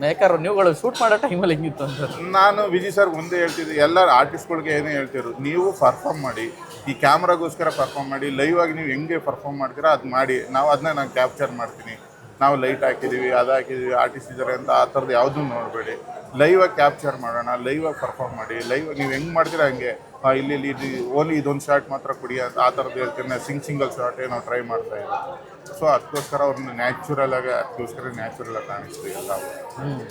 A: ಮೇಕರ್ ನೀವುಗಳು ಶೂಟ್ ಮಾಡೋ ಟೈಮಲ್ಲಿ ಹೆಂಗಿತ್ತು ಅಂತ
B: ನಾನು ವಿಜಯ್ ಸರ್ ಮುಂದೆ ಹೇಳ್ತಿದ್ದೆ, ಎಲ್ಲ ಆರ್ಟಿಸ್ಟ್ಗಳಿಗೆ ಏನೇ ಹೇಳ್ತಿದ್ರು, ನೀವು ಪರ್ಫಾರ್ಮ್ ಮಾಡಿ, ಈ ಕ್ಯಾಮ್ರಾಗೋಸ್ಕರ ಪರ್ಫಾರ್ಮ್ ಮಾಡಿ, ಲೈವ್ ಆಗಿ ನೀವು ಹೆಂಗೆ ಪರ್ಫಾರ್ಮ್ ಮಾಡ್ತೀರಾ ಅದು ಮಾಡಿ, ನಾನು ಕ್ಯಾಪ್ಚರ್ ಮಾಡ್ತೀನಿ. ನಾವು ಲೈಟ್ ಹಾಕಿದ್ದೀವಿ, ಅದು ಹಾಕಿದ್ದೀವಿ, ಆರ್ಟಿಸ್ಟ್ ಇದ್ದಾರೆ ಅಂತ ಆ ಥರದ್ದು ಯಾವುದೂ ನೋಡಬೇಡಿ, ಲೈವಾಗಿ ಕ್ಯಾಪ್ಚರ್ ಮಾಡೋಣ, ಲೈವಾಗಿ ಪರ್ಫಾರ್ಮ್ ಮಾಡಿ, ಲೈವ್ ನೀವು ಹೆಂಗೆ ಮಾಡ್ತೀರಾ ಹಂಗೆ, ಇಲ್ಲಿ ಓನ್ಲಿ ಇದೊಂದು ಶಾರ್ಟ್ ಮಾತ್ರ ಕೊಡಿ ಅಂತ ಆ ಥರದ್ದು ಹೇಳ್ತೀನಿ. ಸಿಂಗಲ್ ಶಾರ್ಟೇ ನಾವು ಟ್ರೈ ಮಾಡ್ತಾ ಇದ್ದೀವಿ. ಸೊ ಅದಕ್ಕೋಸ್ಕರ ಅವ್ರನ್ನ ನ್ಯಾಚುರಲ್ ಆಗಿ ಕಾಣಿಸ್ತೀವಿ ಎಲ್ಲ.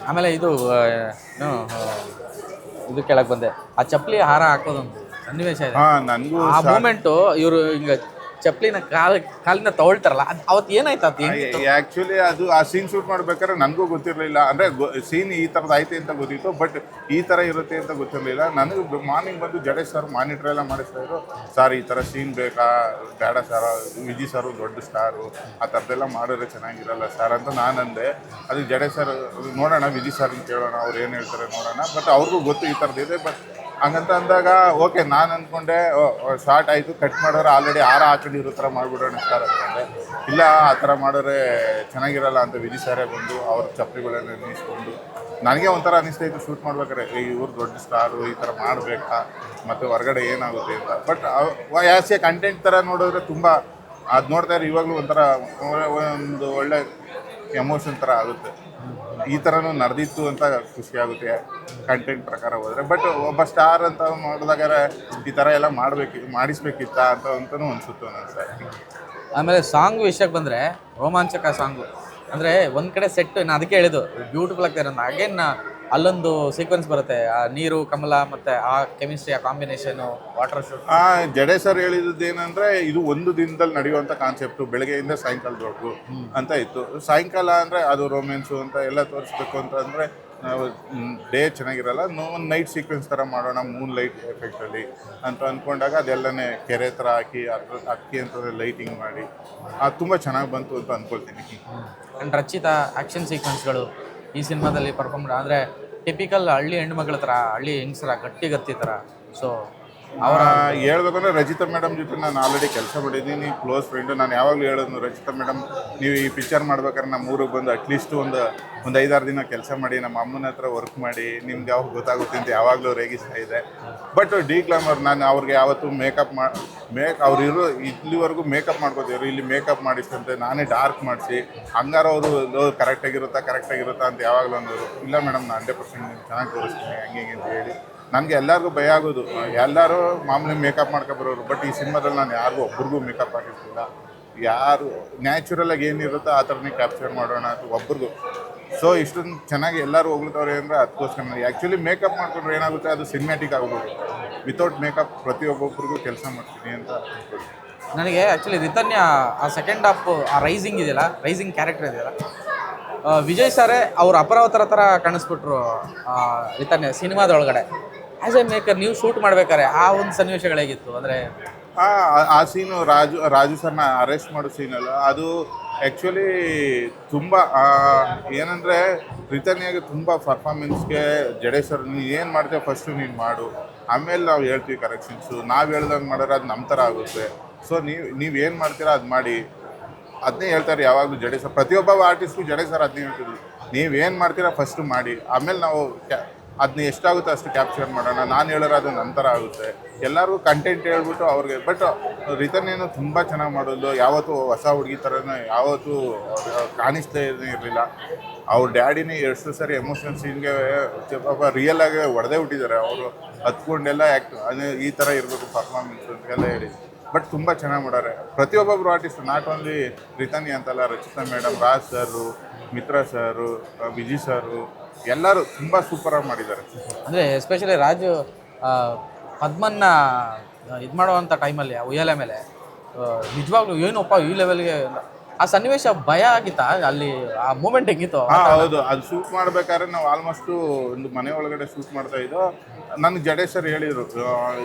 A: ಆಮೇಲೆ ಇದು ಇದು ಕೆಳಗೆ ಬಂದೆ. ಆ ಚಪ್ಪಲಿ ಹಾರ ಹಾಕೋದೊಂದು ಸನ್ನಿವೇಶ ಇದೆ.
B: ಹಾ ನನಗೂ
A: ಆ ಮೂಮೆಂಟು ಇವರು ಹಿಂಗ ಚಪ್ಪಲಿನ ಕಾಲಿನ ತಗೊಳ್ತಾರಲ್ಲ, ಅದು ಅವತ್ತು ಏನಾಯ್ತು ಅದು
B: ಆ್ಯಕ್ಚುಲಿ ಅದು ಆ ಸೀನ್ ಶೂಟ್ ಮಾಡ್ಬೇಕಾದ್ರೆ ನನಗೂ ಗೊತ್ತಿರಲಿಲ್ಲ. ಅಂದರೆ ಸೀನ್ ಈ ಥರದ್ದು ಐತೆ ಅಂತ ಗೊತ್ತಿತ್ತು, ಬಟ್ ಈ ಥರ ಇರುತ್ತೆ ಅಂತ ಗೊತ್ತಿರಲಿಲ್ಲ. ನನಗೆ ಮಾರ್ನಿಂಗ್ ಬಂದು ಜಡೇಶ್ ಸರ್ ಮಾನಿಟ್ರ್ ಎಲ್ಲ ಮಾಡಿಸ್ತಾ ಇದ್ರು, ಸರ್ ಈ ಥರ ಸೀನ್ ಬೇಕಾ, ಬೇಡ ಸರ್, ವಿಜಯ್ ಸರು ದೊಡ್ಡ ಸ್ಟಾರು, ಆ ಥರದ್ದೆಲ್ಲ ಮಾಡಿದ್ರೆ ಚೆನ್ನಾಗಿರಲ್ಲ ಸರ್ ಅಂತ ನಾನು ಅಂದೆ. ಅದಕ್ಕೆ ಜಡೇಶ್ ಸರ್ ನೋಡೋಣ ವಿಜಯ್ ಸರ್ನ ಕೇಳೋಣ, ಅವ್ರು ಏನು ಹೇಳ್ತಾರೆ ನೋಡೋಣ, ಬಟ್ ಅವ್ರಿಗೂ ಗೊತ್ತು ಈ ಥರದ್ದಿದೆ. ಬಟ್ ಹಂಗಂತ ಅಂದಾಗ ಓಕೆ ನಾನು ಅಂದ್ಕೊಂಡೆ ಶಾರ್ಟ್ ಆಯಿತು, ಕಟ್ ಮಾಡೋರು ಆಲ್ರೆಡಿ ಹಾರ ಹಾಕೊಂಡಿರೋ ಥರ ಮಾಡಿಬಿಡೋಣ ಸರ್ ಅಂತಂದರೆ, ಇಲ್ಲ ಆ ಥರ ಮಾಡಿದ್ರೆ ಚೆನ್ನಾಗಿರಲ್ಲ ಅಂತ ವಿಜಯ್ ಸರೇ ಬಂದು ಅವ್ರ ಚಪ್ಪಲಿಗಳನ್ನ ನಿಲ್ಲಿಸ್ಕೊಂಡು ನನಗೆ ಒಂಥರ ಅನಿಸ್ತಾ ಇತ್ತು ಶೂಟ್ ಮಾಡ್ಬೇಕಾದ್ರೆ, ಇವ್ರು ದೊಡ್ಡ ಸ್ಟಾರು, ಈ ಥರ ಮಾಡಬೇಕಾ, ಮತ್ತು ಹೊರಗಡೆ ಏನಾಗುತ್ತೆ ಅಂತ. ಬಟ್ ಆ್ಯಸ್ ಎ ಕಂಟೆಂಟ್ ಥರ ನೋಡಿದ್ರೆ ತುಂಬ ಅದು ನೋಡ್ತಾ ಇದ್ರೆ ಇವಾಗಲೂ ಒಂಥರ ಒಂದು ಒಳ್ಳೆ ಎಮೋಷನ್ ಥರ ಆಗುತ್ತೆ. ಈ ಥರನೂ ನಡೆದಿತ್ತು ಅಂತ ಖುಷಿ ಆಗುತ್ತೆ ಕಂಟೆಂಟ್ ಪ್ರಕಾರ ಹೋದರೆ. ಬಟ್ ಒಬ್ಬ ಸ್ಟಾರ್ ಅಂತ ನೋಡಿದಾಗ ಈ ಥರ ಎಲ್ಲ ಮಾಡಿಸ್ಬೇಕಿತ್ತ ಅಂತಲೂ ಅನಿಸುತ್ತೆ ನನ್ನ ಸರ್.
A: ಆಮೇಲೆ ಸಾಂಗ್ ವಿಷಯಕ್ಕೆ ಬಂದರೆ ರೋಮಾಂಚಕ ಸಾಂಗು ಅಂದರೆ ಒಂದು ಕಡೆ ಸೆಟ್, ನಾನು ಅದಕ್ಕೆ ಹೇಳಿದ್ದು ಬ್ಯೂಟಿಫುಲ್ ಆಗ್ತಾ ಇರೋದು. ಅಗೇನ್ ಅಲ್ಲೊಂದು ಸೀಕ್ವೆನ್ಸ್ ಬರುತ್ತೆ, ಆ ನೀರು ಕಮಲ ಮತ್ತು ಆ ಕೆಮಿಸ್ಟ್ರಿ, ಆ combination, water shoot.
B: Jadesh sir ಹೇಳಿದ್ದು ಏನಂದರೆ ಇದು ಒಂದು ದಿನದಲ್ಲಿ ನಡೆಯುವಂಥ ಕಾನ್ಸೆಪ್ಟು, ಬೆಳಗ್ಗೆಯಿಂದ ಸಾಯಂಕಾಲದವರೆಗೂ ಅಂತ ಇತ್ತು. ಸಾಯಂಕಾಲ ಅಂದರೆ ಅದು ರೊಮ್ಯಾನ್ಸು ಅಂತ ಎಲ್ಲ ತೋರಿಸ್ಬೇಕು ಅಂತ ಅಂದರೆ ಡೇ ಚೆನ್ನಾಗಿರಲ್ಲ, ಒಂದು ನೈಟ್ ಸೀಕ್ವೆನ್ಸ್ ಥರ ಮಾಡೋಣ ಮೂನ್ ಲೈಟ್ ಎಫೆಕ್ಟಲ್ಲಿ ಅಂತ ಅಂದ್ಕೊಂಡಾಗ ಅದೆಲ್ಲನೇ ಕೆರೆ ಥರ ಹಾಕಿ ಅಕ್ಕಿ ಅಂತಂದರೆ ಲೈಟಿಂಗ್ ಮಾಡಿ ಅದು ತುಂಬ ಚೆನ್ನಾಗಿ ಬಂತು ಅಂತ ಅಂದ್ಕೊಳ್ತೀನಿ.
A: ಆ್ಯಂಡ್ ರಚಿತಾ ಆ್ಯಕ್ಷನ್ ಸೀಕ್ವೆನ್ಸ್ಗಳು ಈ ಸಿನಿಮಾದಲ್ಲಿ ಪರ್ಫಾರ್ಮ್ ಅಂದರೆ ಟಿಪಿಕಲ್ ಹಳ್ಳಿ ಹೆಣ್ಮಗಳ ಥರ, ಹಳ್ಳಿ ಹೆಂಗಸರ ಗಟ್ಟಿ ಥರ. ಸೊ
B: ಹೇಳ್ಬೇಕಂದ್ರೆ ರಚಿತಾ ಮೇಡಮ್ ಜೊತೆ ನಾನು ಆಲ್ರೆಡಿ ಕೆಲಸ ಮಾಡಿದ್ದೀನಿ, ಕ್ಲೋಸ್ ಫ್ರೆಂಡು. ನಾನು ಯಾವಾಗಲೂ ಹೇಳೋದು, ರಚಿತಾ ಮೇಡಮ್ ನೀವು ಈ ಪಿಕ್ಚರ್ ಮಾಡ್ಬೇಕಾದ್ರೆ ನಮ್ಮ ಊರಿಗೆ ಬಂದು ಅಟ್ಲೀಸ್ಟ್ ಒಂದು 5-6 ದಿನ ಕೆಲಸ ಮಾಡಿ, ನಮ್ಮ ಅಮ್ಮನ ಹತ್ರ ವರ್ಕ್ ಮಾಡಿ, ನಿಮ್ಗೆ ಯಾವಾಗ ಗೊತ್ತಾಗುತ್ತೆ ಅಂತ ಯಾವಾಗಲೂ ರೇಗಿಸ್ತಾ ಇದೆ. ಬಟ್ ಡಿ ಗ್ಲಾಮರ್ ನಾನು ಅವ್ರಿಗೆ ಯಾವತ್ತೂ ಅವ್ರು ಇಲ್ಲಿವರೆಗೂ ಮೇಕಪ್ ಮಾಡ್ಕೋತಿದ್ರು, ಇಲ್ಲಿ ಮೇಕಪ್ ಮಾಡಿಸ್ತಂತೆ ನಾನೇ ಡಾರ್ಕ್ ಮಾಡಿಸಿ, ಹಂಗಾರ ಅವರು ಕರೆಕ್ಟಾಗಿರುತ್ತಾ ಅಂತ ಯಾವಾಗಲೂ ಅಂದರು. ಇಲ್ಲ ಮೇಡಮ್ ನಾನು 100% ಚೆನ್ನಾಗಿ ತೋರಿಸ್ತೀನಿ ಹಂಗೆ ಅಂತ ಹೇಳಿ. ನನಗೆ ಎಲ್ಲರಿಗೂ ಭಯ ಆಗೋದು, ಎಲ್ಲರೂ ಮಾಮೂಲಿ ಮೇಕಪ್ ಮಾಡ್ಕೊಬರೋರು, ಬಟ್ ಈ ಸಿನಿಮಾದಲ್ಲಿ ನಾನು ಯಾರಿಗೂ ಒಬ್ರಿಗೂ ಮೇಕಪ್ ಆಗಿರ್ತಿಲ್ಲ. ಯಾರು ನ್ಯಾಚುರಲಾಗಿ ಏನಿರುತ್ತೋ ಆ ಥರನೇ ಕ್ಯಾಪ್ಚರ್ ಮಾಡೋಣ ಅಂತ ಒಬ್ರಿಗೂ. ಸೊ ಇಷ್ಟೊಂದು ಚೆನ್ನಾಗಿ ಎಲ್ಲರೂ ಹೊಗಳ್ತವ್ರೆ ಅಂದರೆ ಅದಕ್ಕೋಸ್ಕರ ಆ್ಯಕ್ಚುಲಿ ಮೇಕಪ್ ಮಾಡ್ಕೊಂಡ್ರೆ ಏನಾಗುತ್ತೆ, ಅದು ಸಿನಿಮ್ಯಾಟಿಕ್ ಆಗ್ಬೋದು. ವಿತೌಟ್ ಮೇಕಪ್ ಪ್ರತಿಯೊಬ್ಬೊಬ್ರಿಗೂ ಕೆಲಸ ಮಾಡ್ತೀನಿ ಅಂತ
A: ನನಗೆ ಆ್ಯಕ್ಚುಲಿ ರಿತನ್ಯ ಆ ಸೆಕೆಂಡ್ ಹಾಫ್, ಆ ರೈಸಿಂಗ್ ಇದೆಯಲ್ಲ, ರೈಸಿಂಗ್ ಕ್ಯಾರೆಕ್ಟರ್ ಇದೆಯಲ್ಲ, ವಿಜಯ್ ಸಾರೇ ಅವ್ರು ಅಪರಾವತರ ಥರ ಕಾಣಿಸ್ಬಿಟ್ರು ರಿತನ್ಯ ಸಿನಿಮಾದೊಳಗಡೆ. ಆ್ಯಸ್ ಎ ಮೇಕರ್ ನೀವು ಶೂಟ್ ಮಾಡ್ಬೇಕಾದ್ರೆ ಆ ಒಂದು ಸನ್ನಿವೇಶಗಳೇಗಿತ್ತು ಅಂದರೆ?
B: ಆ ಸೀನು ರಾಜು ಸರ್ನ ಅರೆಸ್ಟ್ ಮಾಡೋ ಸೀನಲ್ಲ, ಅದು ಆ್ಯಕ್ಚುಲಿ ತುಂಬ ಏನಂದರೆ ರಿತನ್ಯಾಗೆ ತುಂಬ ಪರ್ಫಾರ್ಮೆನ್ಸ್ಗೆ ಜಡೇಶ್ ಸರ್ ನೀನು ಏನು ಮಾಡ್ತೀಯ ಫಸ್ಟು ನೀನು ಮಾಡು, ಆಮೇಲೆ ನಾವು ಹೇಳ್ತೀವಿ ಕರೆಕ್ಷನ್ಸು, ನಾವು ಹೇಳ್ದಂಗೆ ಮಾಡಿದ್ರೆ ಅದು ನಮ್ಮ ಥರ ಆಗುತ್ತೆ. ಸೊ ನೀವೇನು ಮಾಡ್ತೀರಾ ಅದು ಮಾಡಿ, ಅದನ್ನೇ ಹೇಳ್ತಾರೆ ಯಾವಾಗಲೂ ಜಡೇಶ್ ಸರ್. ಪ್ರತಿಯೊಬ್ಬ ಆರ್ಟಿಸ್ಟು ಜಡೇಶ್ ಸರ್ ಅದನ್ನೇ ಹೇಳ್ತಿದ್ರು, ನೀವೇನು ಮಾಡ್ತೀರಾ ಫಸ್ಟು ಮಾಡಿ, ಆಮೇಲೆ ನಾವು ಅದನ್ನ ಎಷ್ಟಾಗುತ್ತೆ ಅಷ್ಟು ಕ್ಯಾಪ್ಚರ್ ಮಾಡೋಣ, ನಾನು ಹೇಳೋರು ಅದು ನಂತರ ಆಗುತ್ತೆ. ಎಲ್ಲರಿಗೂ ಕಂಟೆಂಟ್ ಹೇಳ್ಬಿಟ್ಟು ಅವ್ರಿಗೆ. ಬಟ್ ರಿತನ್ಯನು ತುಂಬ ಚೆನ್ನಾಗಿ ಮಾಡೋದು, ಯಾವತ್ತೂ ಹೊಸ ಹುಡುಗಿ ಥರನೇ ಯಾವತ್ತೂ ಕಾಣಿಸ್ತಾ ಇರಲಿಲ್ಲ. ಅವ್ರ ಡ್ಯಾಡಿನೇ ಎಷ್ಟು ಸರಿ ಎಮೋಷನಲ್ ಸೀನ್ಗೆ ಪಾಪ ರಿಯಲಾಗಿ ಹೊಡೆದೇ ಬಿಟ್ಟಿದ್ದಾರೆ. ಅವರು ಹತ್ಕೊಂಡೆಲ್ಲ ಈ ಥರ ಇರಬೇಕು ಪರ್ಫಾರ್ಮೆನ್ಸ್ ಅಂತೆಲ್ಲ ಹೇಳಿ. ಬಟ್ ತುಂಬ ಚೆನ್ನಾಗಿ ಮಾಡೋರೆ ಪ್ರತಿಯೊಬ್ಬೊಬ್ರು ಆರ್ಟಿಸ್ಟ್, ನಾಟ್ ಓನ್ಲಿ ರಿತನ್ಯ ಅಂತಲ್ಲ, ರಚಿತಾ ಮೇಡಮ್, ರಾಜ್ ಸರು, ಮಿತ್ರ ಸರು, ವಿಜಯ್ ಸರು, ಎಲ್ಲರೂ ತುಂಬ ಸೂಪರಾಗಿ ಮಾಡಿದ್ದಾರೆ.
A: ಅಂದರೆ ಎಸ್ಪೆಷಲಿ ರಾಜು ಪದ್ಮನ್ನ ಇದು ಮಾಡುವಂಥ ಟೈಮಲ್ಲಿ ಆ ಉಯ್ಯಾಲೆ ಮೇಲೆ ನಿಜವಾಗ್ಲೂ ಏನಪ್ಪ ಈ ಲೆವೆಲ್ಗೆ ಆ ಸನ್ನಿವೇಶ ಭಯ ಆಗಿತ್ತಾ ಅಲ್ಲಿ? ಆ ಮೂಮೆಂಟ್ ಹೆಂಗಿತ್ತು?
B: ಹೌದು, ಅದು ಶೂಟ್ ಮಾಡ್ಬೇಕಾದ್ರೆ ನಾವು ಆಲ್ಮೋಸ್ಟು ಒಂದು ಮನೆ ಒಳಗಡೆ ಶೂಟ್ ಮಾಡ್ತಾ ಇದ್ದೋ. ನನಗೆ ಜಡೇಶ್ ಸರ್ ಹೇಳಿದರು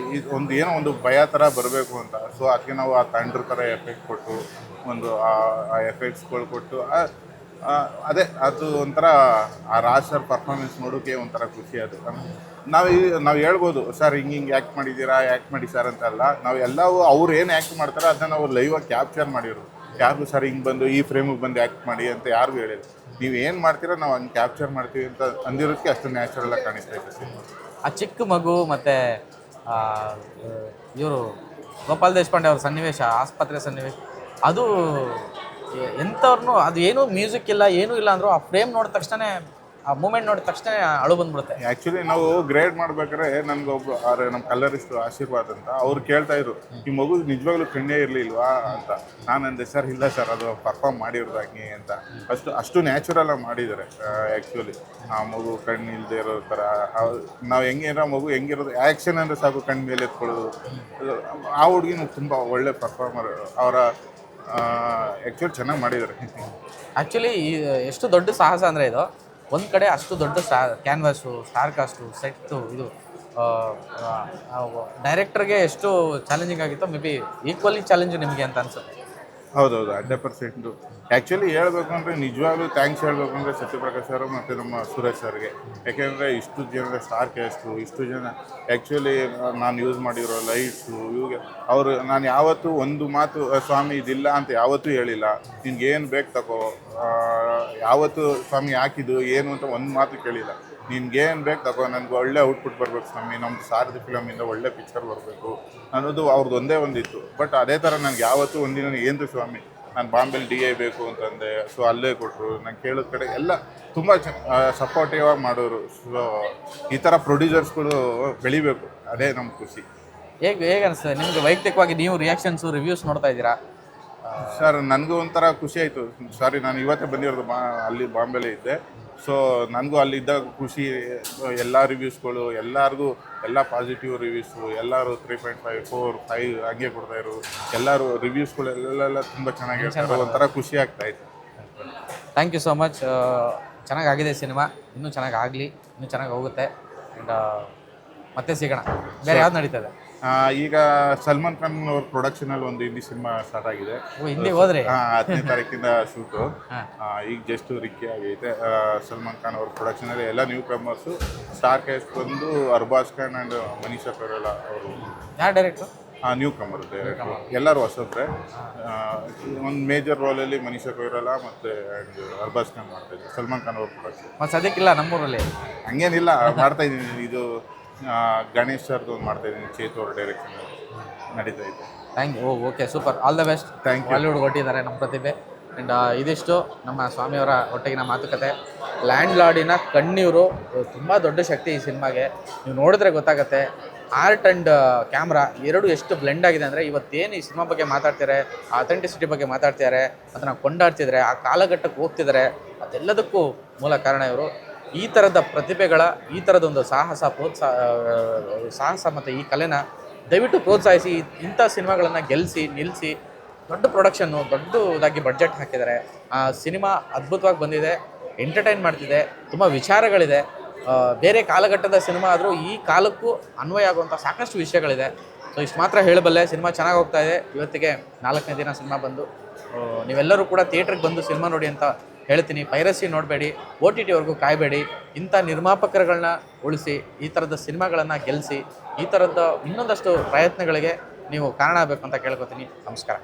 B: ಏನೋ ಒಂದು ಭಯ ಥರ ಬರಬೇಕು ಅಂತ. ಸೊ ಅದಕ್ಕೆ ನಾವು ಆ ತಂಡ್ರ ಥರ ಎಫೆಕ್ಟ್ ಕೊಟ್ಟು ಒಂದು ಆ ಎಫೆಕ್ಟ್ಸ್ಗಳು ಕೊಟ್ಟು ಅದೇ ಅದು ಒಂಥರ ಆ ರಾಜ್ ಸರ್ ಪರ್ಫಾರ್ಮೆನ್ಸ್ ನೋಡೋಕ್ಕೆ ಒಂಥರ ಖುಷಿ. ಅದು ನಾವು ಹೇಳ್ಬೋದು ಸರ್ ಹಿಂಗೆ ಆ್ಯಕ್ಟ್ ಮಾಡಿದ್ದೀರಾ, ಆ್ಯಕ್ಟ್ ಮಾಡಿ ಸರ್ ಅಂತಲ್ಲ, ನಾವು ಎಲ್ಲವೂ ಅವ್ರು ಏನು ಆ್ಯಕ್ಟ್ ಮಾಡ್ತಾರೋ ಅದನ್ನ ನಾವು ಲೈವಾಗಿ ಕ್ಯಾಪ್ಚರ್ ಮಾಡಿರೋದು. ಯಾರಿಗೂ ಸರ್ ಹಿಂಗೆ ಬಂದು ಈ ಫ್ರೇಮಿಗೆ ಬಂದು ಆ್ಯಕ್ಟ್ ಮಾಡಿ ಅಂತ ಯಾರಿಗೂ ಹೇಳಿಲ್ಲ. ನೀವು ಏನು ಮಾಡ್ತೀರೋ ನಾವು ಹಂಗೆ ಕ್ಯಾಪ್ಚರ್ ಮಾಡ್ತೀವಿ ಅಂತ ಅಂದಿರೋದಕ್ಕೆ ಅಷ್ಟು ನ್ಯಾಚುರಲಾಗಿ ಕಾಣಿಸ್ತಾ ಇದೆ ಸಿನಿಮಾ.
A: ಆ ಚಿಕ್ಕ ಮಗು ಮತ್ತು ಇವರು ಗೋಪಾಲ್ ದೇಶಪಾಂಡೆ ಅವ್ರ ಸನ್ನಿವೇಶ, ಆಸ್ಪತ್ರೆ ಸನ್ನಿವೇಶ, ಅದು ಎಂಥವ್ರನ್ನೂ ಅದು ಏನೂ ಮ್ಯೂಸಿಕ್ ಇಲ್ಲ ಏನೂ ಇಲ್ಲ ಅಂದರೂ ಆ ಫ್ರೇಮ್ ನೋಡಿದ ತಕ್ಷಣ ಆ ಮೂಮೆಂಟ್ ನೋಡಿದ ತಕ್ಷಣ ಅಳು ಬಂದ್ಬಿಡುತ್ತೆ.
B: ಆ್ಯಕ್ಚುಲಿ ನಾವು ಗ್ರೇಡ್ ಮಾಡ್ಬೇಕಾದ್ರೆ ನನಗೆ ಒಬ್ರು ನಮ್ಮ ಕಲರಿಸ್ಟು ಆಶೀರ್ವಾದ್ ಅಂತ ಅವ್ರು ಕೇಳ್ತಾ ಇದ್ರು, ಈ ಮಗು ನಿಜವಾಗ್ಲೂ ಕಣ್ಣೇ ಇರಲಿಲ್ವಾ ಅಂತ. ನಾನು ಅಂದೆ ಸರ್ ಇಲ್ಲ ಸರ್, ಅದು ಪರ್ಫಾರ್ಮ್ ಮಾಡಿರೋದು ಹಂಗೆ ಅಂತ. ಅಷ್ಟು ನ್ಯಾಚುರಲ್ ಆಗಿ ಮಾಡಿದ್ದಾರೆ ಆ್ಯಕ್ಚುಲಿ. ಆ ಮಗು ಕಣ್ಣು ಇಲ್ಲದೆ ಇರೋ ಥರ ನಾವು ಹೆಂಗೇನೋ ಮಗು ಹೆಂಗಿರೋದು ಆ್ಯಕ್ಷನ್ ಅಂದರೆ ಸಾಕು ಕಣ್ಣು ಮೇಲೆ ಎತ್ಕೊಳ್ಳೋದು. ಆ ಹುಡುಗಿನೂ ತುಂಬ ಒಳ್ಳೆ ಪರ್ಫಾರ್ಮರ್. ಅವರ ಆ್ಯಕ್ಚುಲಿ ಚೆನ್ನಾಗಿ ಮಾಡಿದ್ದಾರೆ.
A: ಆ್ಯಕ್ಚುಲಿ ಎಷ್ಟು ದೊಡ್ಡ ಸಾಹಸ ಅಂದರೆ ಇದು, ಒಂದು ಕಡೆ ಅಷ್ಟು ದೊಡ್ಡ ಕ್ಯಾನ್ವಾಸು, ಸ್ಟಾರ್ ಕಾಸ್ಟು, ಸೆಟ್ಟು, ಇದು ಡೈರೆಕ್ಟರ್ಗೆ ಎಷ್ಟು ಚಾಲೆಂಜಿಂಗ್ ಆಗಿತ್ತು, ಮೇ ಬಿ ಈಕ್ವಲಿ ಚಾಲೆಂಜು ನಿಮಗೆ ಅಂತ ಅನ್ಸುತ್ತೆ.
B: ಹೌದೌದು, 100%. ಆ್ಯಕ್ಚುಲಿ ಹೇಳ್ಬೇಕು ಅಂದರೆ ನಿಜವಾಗ್ಲೂ ಥ್ಯಾಂಕ್ಸ್ ಹೇಳಬೇಕು ಅಂದರೆ ಸತ್ಯಪ್ರಕಾಶ್ ಸರ್ ಮತ್ತು ನಮ್ಮ ಸುರೇಶ್ ಸರ್ಗೆ. ಯಾಕೆಂದರೆ ಇಷ್ಟು ಜನ ಸ್ಟಾರ್ ಕ್ಯಾಸ್ಟು, ಇಷ್ಟು ಜನ ಆ್ಯಕ್ಚುಲಿ ನಾನು ಯೂಸ್ ಮಾಡಿರೋ ಲೈಟ್ಸು ಇವಾಗ ಅವರು ನಾನು ಯಾವತ್ತೂ ಒಂದು ಮಾತು ಸ್ವಾಮಿ ಇದಿಲ್ಲ ಅಂತ ಯಾವತ್ತೂ ಹೇಳಿಲ್ಲ. ನಿನ್ಗೇನು ಬೇಕು ತಗೋ, ಯಾವತ್ತೂ ಸ್ವಾಮಿ ಹಾಕಿದ್ದು ಏನು ಅಂತ ಒಂದು ಮಾತು ಕೇಳಿಲ್ಲ. ನಿನ್ಗೇನು ಬೇಕು ತಗೋ, ನನಗೆ ಒಳ್ಳೆ ಔಟ್ಪುಟ್ ಬರಬೇಕು ಸ್ವಾಮಿ, ನಮ್ಮ ಸಾರಥಿ ಫಿಲಮಿಂದ ಒಳ್ಳೆ ಪಿಕ್ಚರ್ ಬರಬೇಕು ಅನ್ನೋದು ಅವ್ರದ್ದು ಒಂದೇ ಒಂದಿತ್ತು. ಬಟ್ ಅದೇ ಥರ ನನಗೆ ಯಾವತ್ತೂ ಒಂದಿನ ಏನು ಸ್ವಾಮಿ ನಾನು ಬಾಂಬೆಲಿ DI ಬೇಕು ಅಂತಂದೆ. ಸೊ ಅಲ್ಲೇ ಕೊಟ್ಟರು. ನಾನು ಕೇಳಿದ ಕಡೆ ಎಲ್ಲ ತುಂಬ ಸಪೋರ್ಟಿವ್ ಆಗಿ ಮಾಡೋರು. ಸೊ ಈ ಥರ ಪ್ರೊಡ್ಯೂಸರ್ಸ್ಗಳು ಬೆಳಿಬೇಕು, ಅದೇ ನಮ್ಮ ಖುಷಿ.
A: ಹೇಗೆ ಅನಿಸ್ತದೆ ನಿಮಗೆ ವೈಯಕ್ತಿಕವಾಗಿ? ನೀವು ರಿಯಾಕ್ಷನ್ಸು, ರಿವ್ಯೂಸ್ ನೋಡ್ತಾ ಇದ್ದೀರಾ
B: ಸರ್? ನನಗೂ ಒಂಥರ ಖುಷಿ ಆಯಿತು. ಸಾರಿ, ನಾನು ಇವತ್ತೇ ಬಂದಿರೋದು, ಅಲ್ಲಿ ಬಾಂಬೆಲೇ ಇದ್ದೆ. ಸೊ ನನಗೂ ಅಲ್ಲಿದ್ದಾಗ ಖುಷಿ. ಎಲ್ಲ ರಿವ್ಯೂಸ್ಗಳು ಎಲ್ಲರಿಗೂ ಎಲ್ಲ ಪಾಸಿಟಿವ್ ರಿವ್ಯೂಸು, ಎಲ್ಲರೂ 3.5, 4, 5 ಹಂಗೆ ಕೊಡ್ತಾಯಿದ್ರು. ಎಲ್ಲರೂ ರಿವ್ಯೂಸ್ಗಳು ಎಲ್ಲ ತುಂಬ ಚೆನ್ನಾಗಿರ್ತಾರೆ. ಒಂಥರ ಖುಷಿ ಆಗ್ತಾಯಿತ್ತು.
A: Thank you so much. ಚೆನ್ನಾಗಾಗಿದೆ ಸಿನಿಮಾ, ಇನ್ನೂ ಚೆನ್ನಾಗಿ ಆಗಲಿ, ಇನ್ನೂ ಚೆನ್ನಾಗಿ ಹೋಗುತ್ತೆ. ಆ್ಯಂಡ್ ಮತ್ತೆ ಸಿಗೋಣ. ಬೇರೆ ಯಾವ್ದು ನಡೀತದೆ
B: ಈಗ? ಸಲ್ಮಾನ್ ಖಾನ್ ಅವ್ರ ಪ್ರೊಡಕ್ಷನಲ್ಲಿ ಒಂದು ಹಿಂದಿ ಸಿನಿಮಾ ಸ್ಟಾರ್ಟ್ ಆಗಿದೆ.
A: ಹಿಂದಿ ಹೋದ್ರೆ
B: 10ನೇ ತಾರೀಕಿಂದ ಶೂಟು. ಈಗ ಜಸ್ಟ್ ರಿಕ್ಕಿ ಆಗೈತೆ. ಸಲ್ಮಾನ್ ಖಾನ್ ಅವ್ರ ಪ್ರೊಡಕ್ಷನಲ್ಲಿ ಎಲ್ಲ ನ್ಯೂ ಕಮರ್ಸು. ಸ್ಟಾರ್ ಕ್ಯಾಸ್ಟ್ ಬಂದು ಅರ್ಬಾಜ್ ಖಾನ್ ಆ್ಯಂಡ್ ಮನೀಷಾ ಕೊಯಿರಾಲಾ ಅವರು.
A: ಯಾರು ಡೈರೆಕ್ಟ್ರು?
B: ನ್ಯೂ ಕಮರ್ ಡೈರೆಕ್ಟ್ರು, ಎಲ್ಲರೂ ಹೊಸಬ್ರೆ. ಒಂದು ಮೇಜರ್ ರೋಲಲ್ಲಿ ಮನೀಷಾ ಕೊಯಿರಾಲಾ ಮತ್ತು ಅರ್ಬಾಜ್ ಖಾನ್ ಮಾಡ್ತಾಯಿದ್ದಾರೆ. ಸಲ್ಮಾನ್ ಖಾನ್ ಅವ್ರ ಪ್ರೊಡಕ್ಷನ್.
A: ಮತ್ತು ಸದ್ಯಕ್ಕಿಲ್ಲ ನಮ್ಮೂರಲ್ಲಿ?
B: ಹಂಗೇನಿಲ್ಲ, ಮಾಡ್ತಾಯಿದ್ದೀನಿ. ಇದು ಗಣೇಶ್ ಸರ್ದು ಒಂದು ಮಾಡ್ತಾಯಿದ್ದೀನಿ, ಚೇತು ಅವ್ರ ಡೈರೆಕ್ಷನ್ ನಡೀತಾ ಇದೆ.
A: Thank you. Okay, super, all the best.
B: Thank you.
A: Bollywood ಕೊಟ್ಟಿದ್ದಾರೆ ನಮ್ಮ ಪ್ರತಿಭೆ. ಆ್ಯಂಡ್ ಇದಿಷ್ಟು ನಮ್ಮ ಸ್ವಾಮಿಯವರ ಒಟ್ಟಿಗಿನ ಮಾತುಕತೆ. ಲ್ಯಾಂಡ್ ಲಾರ್ಡಿನ ಕಣ್ಣೀರು ತುಂಬ ದೊಡ್ಡ ಶಕ್ತಿ ಈ ಸಿನಿಮಾಗೆ. ನೀವು ನೋಡಿದ್ರೆ ಗೊತ್ತಾಗುತ್ತೆ. ಆರ್ಟ್ ಆ್ಯಂಡ್ ಕ್ಯಾಮ್ರಾ ಎರಡು ಎಷ್ಟು ಬ್ಲೆಂಡ್ ಆಗಿದೆ ಅಂದರೆ, ಇವತ್ತೇನು ಈ ಸಿನಿಮಾ ಬಗ್ಗೆ ಮಾತಾಡ್ತಿದ್ದಾರೆ, ಅಥೆಂಟಿಸಿಟಿ ಬಗ್ಗೆ ಮಾತಾಡ್ತಿದ್ದಾರೆ, ಅದನ್ನು ಕೊಂಡಾಡ್ತಿದ್ದಾರೆ, ಆ ಕಾಲಘಟ್ಟಕ್ಕೆ ಹೋಗ್ತಿದ್ದಾರೆ, ಅದೆಲ್ಲದಕ್ಕೂ ಮೂಲ ಕಾರಣ ಇವರು. ಈ ಥರದ ಪ್ರತಿಭೆಗಳ, ಈ ಥರದೊಂದು ಸಾಹಸ ಮತ್ತು ಈ ಕಲೆನ ದಯವಿಟ್ಟು ಪ್ರೋತ್ಸಾಹಿಸಿ. ಇಂಥ ಸಿನಿಮಾಗಳನ್ನು ಗೆಲ್ಲಿಸಿ ನಿಲ್ಲಿಸಿ. ದೊಡ್ಡ ಪ್ರೊಡಕ್ಷನ್ನು, ದೊಡ್ಡದಾಗಿ ಬಡ್ಜೆಟ್ ಹಾಕಿದ್ದಾರೆ. ಆ ಸಿನಿಮಾ ಅದ್ಭುತವಾಗಿ ಬಂದಿದೆ, ಎಂಟರ್ಟೈನ್ ಮಾಡ್ತಿದೆ, ತುಂಬ ವಿಚಾರಗಳಿದೆ. ಬೇರೆ ಕಾಲಘಟ್ಟದ ಸಿನಿಮಾ ಆದರೂ ಈ ಕಾಲಕ್ಕೂ ಅನ್ವಯ ಆಗುವಂಥ ಸಾಕಷ್ಟು ವಿಷಯಗಳಿದೆ. ಸೊ ಇಷ್ಟು ಮಾತ್ರ ಹೇಳಬಲ್ಲೆ. ಸಿನಿಮಾ ಚೆನ್ನಾಗಿ ಹೋಗ್ತಾ ಇದೆ. ಇವತ್ತಿಗೆ 4ನೇ ದಿನ ಸಿನಿಮಾ ಬಂದು. ನೀವೆಲ್ಲರೂ ಕೂಡ ಥಿಯೇಟ್ರಿಗೆ ಬಂದು ಸಿನಿಮಾ ನೋಡಿ ಅಂತ ಹೇಳ್ತೀನಿ. ಪೈರಸಿ ನೋಡಬೇಡಿ, OTTವರೆಗೂ ಕಾಯಬೇಡಿ. ಇಂಥ ನಿರ್ಮಾಪಕರುಗಳನ್ನ ಉಳಿಸಿ, ಈ ಥರದ ಸಿನಿಮಾಗಳನ್ನು ಗೆಲ್ಲಿಸಿ, ಈ ಥರದ ಇನ್ನೊಂದಷ್ಟು ಪ್ರಯತ್ನಗಳಿಗೆ ನೀವು ಕಾರಣ ಆಗಬೇಕು ಅಂತ ಕೇಳ್ಕೊತೀನಿ. ನಮಸ್ಕಾರ.